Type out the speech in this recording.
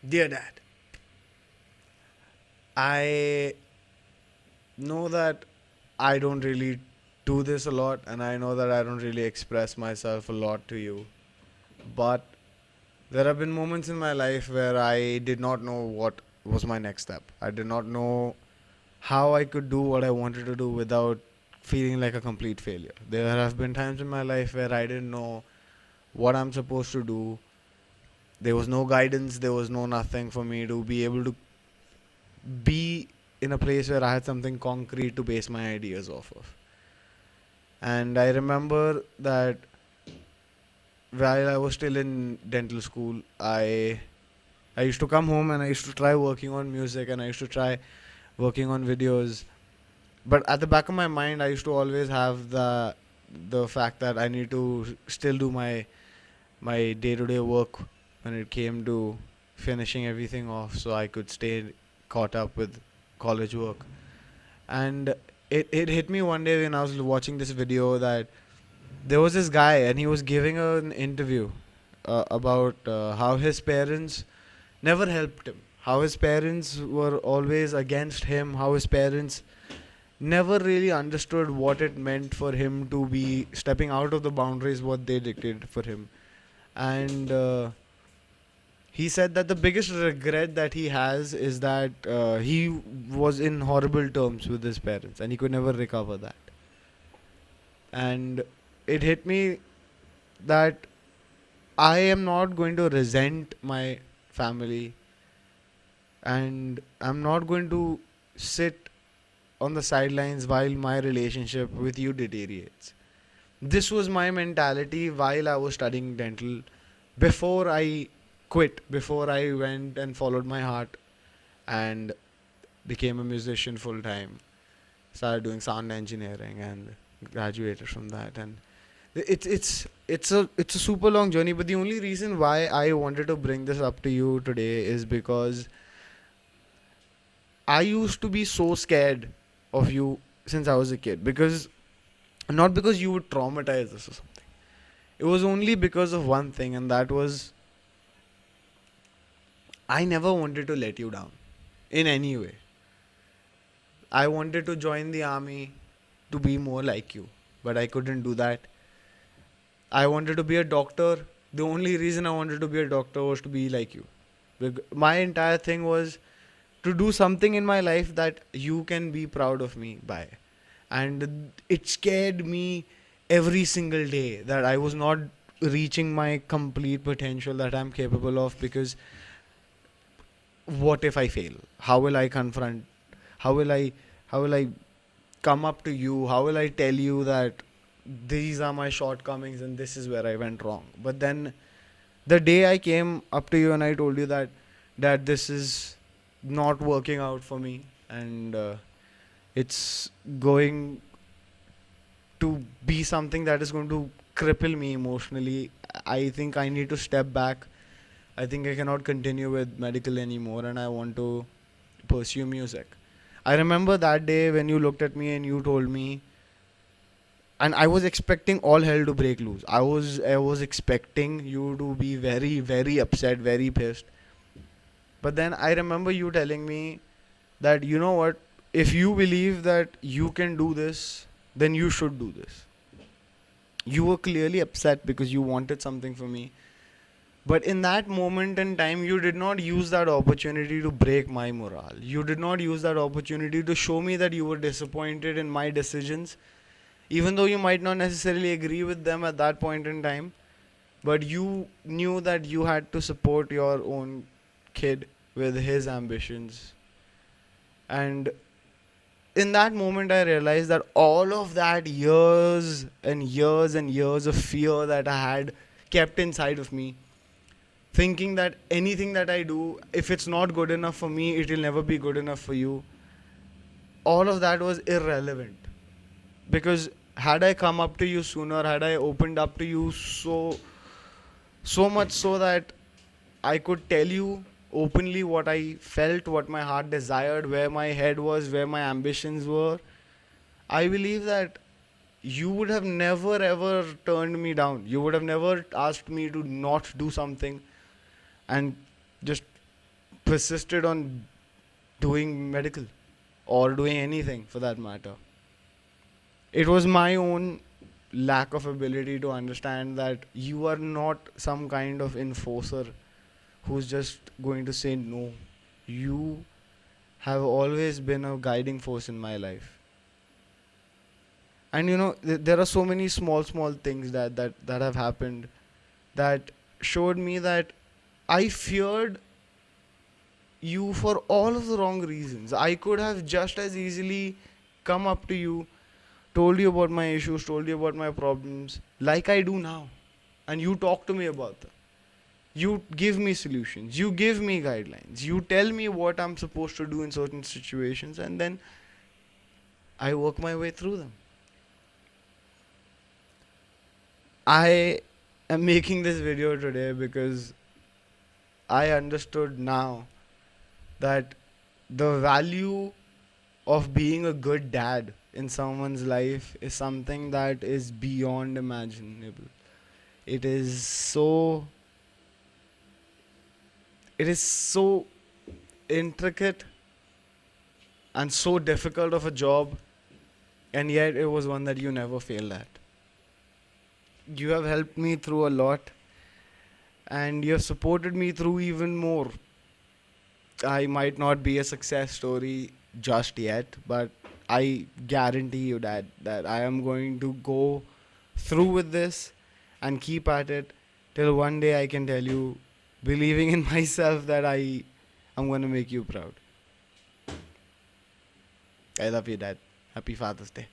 Dear Dad, I know that I don't really do this a lot, and I know that I don't really express myself a lot to you. But there have been moments in my life where I did not know what was my next step. I did not know how I could do what I wanted to do without feeling like a complete failure. There have been times in my life where I didn't know what I'm supposed to do. There was no guidance, there was no nothing for me to be able to be in a place where I had something concrete to base my ideas off of. And I remember that while I was still in dental school, I used to come home and I used to try working on music and I used to try working on videos. But at the back of my mind, I used to always have the fact that I need to still do my day to day work when it came to finishing everything off, so I could stay caught up with college work. And it hit me one day when I was watching this video that there was this guy and he was giving an interview about how his parents never helped him, how his parents were always against him, how his parents never really understood what it meant for him to be stepping out of the boundaries what they dictated for him. And he said that the biggest regret that he has is that he was in horrible terms with his parents and he could never recover that. And it hit me that I am not going to resent my family and I'm not going to sit on the sidelines while my relationship with you deteriorates. This was my mentality while I was studying dental before I quit, before I went and followed my heart and became a musician full time. Started doing sound engineering and graduated from that. And it's a super long journey. But the only reason why I wanted to bring this up to you today is because I used to be so scared of you since I was a kid. Because not because you would traumatize us or something. It was only because of one thing, and that was I never wanted to let you down in any way. I wanted to join the army to be more like you, but I couldn't do that. I wanted to be a doctor. The only reason I wanted to be a doctor was to be like you. My entire thing was to do something in my life that you can be proud of me by. And it scared me every single day that I was not reaching my complete potential that I'm capable of, because what if I fail? How will I confront? How will I how will I come up to you? How will I tell you that these are my shortcomings and this is where I went wrong? But then the day I came up to you and I told you that this is not working out for me and it's going to be something that is going to cripple me emotionally, I think I need to step back. I think I cannot continue with medical anymore and I want to pursue music. I remember that day when you looked at me and you told me, and I was expecting all hell to break loose. I was expecting you to be very very upset, very pissed. But then I remember you telling me that, you know what, if you believe that you can do this, then you should do this. You were clearly upset because you wanted something from me. But in that moment in time, you did not use that opportunity to break my morale. You did not use that opportunity to show me that you were disappointed in my decisions, even though you might not necessarily agree with them at that point in time. But you knew that you had to support your own kid with his ambitions. And in that moment, I realized that all of that years and years and years of fear that I had kept inside of me, thinking that anything that I do, if it's not good enough for me, it will never be good enough for you. All of that was irrelevant. Because had I come up to you sooner, had I opened up to you so much so that I could tell you openly what I felt, what my heart desired, where my head was, where my ambitions were, I believe that you would have never ever turned me down. You would have never asked me to not do something and just persisted on doing medical or doing anything for that matter. It was my own lack of ability to understand that you are not some kind of enforcer who's just going to say no. You have always been a guiding force in my life. And there are so many small things that have happened that showed me that I feared you for all of the wrong reasons. I could have just as easily come up to you, told you about my issues, told you about my problems, like I do now. And you talk to me about them. You give me solutions. You give me guidelines. You tell me what I'm supposed to do in certain situations, and then I work my way through them. I am making this video today because I understood now that the value of being a good dad in someone's life is something that is beyond imaginable. It is so it is so intricate and so difficult of a job, and yet it was one that you never failed at. You have helped me through a lot, and you have supported me through even more. I might not be a success story just yet, but I guarantee you that I am going to go through with this and keep at it till one day I can tell you, believing in myself, that I am going to make you proud. I love you, Dad. Happy Father's Day.